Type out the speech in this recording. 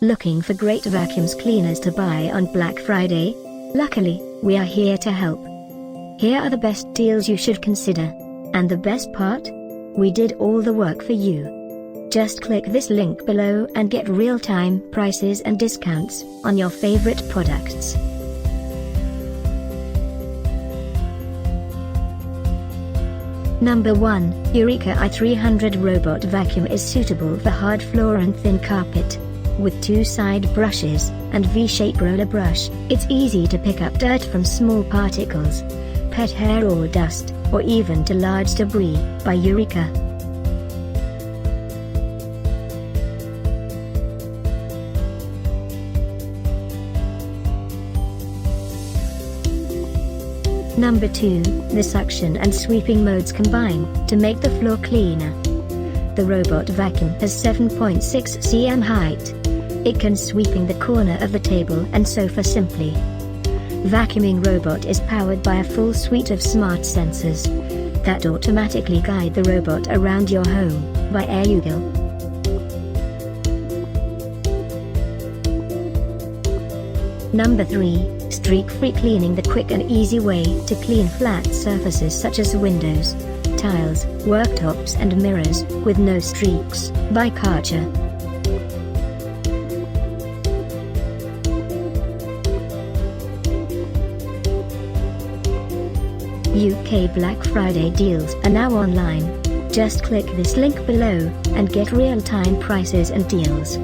Looking for great vacuums cleaners to buy on Black Friday? Luckily, we are here to help. Here are the best deals you should consider. And the best part? We did all the work for you. Just click this link below and get real-time prices and discounts on your favorite products. Number 1, Eureka i300 Robot Vacuum is suitable for hard floor and thin carpet. With 2 side brushes and V-shape roller brush, it's easy to pick up dirt from small particles, pet hair or dust, or even to large debris, by Eureka. Number 2, the suction and sweeping modes combine to make the floor cleaner. The robot vacuum has 7.6 cm height. It can sweeping the corner of the table and sofa simply. Vacuuming robot is powered by a full suite of smart sensors that automatically guide the robot around your home by Eyugle. Number 3, streak-free cleaning, the quick and easy way to clean flat surfaces such as windows, tiles, worktops and mirrors, with no streaks, by Kärcher. UK Black Friday deals are now online. Just click this link below and get real-time prices and deals.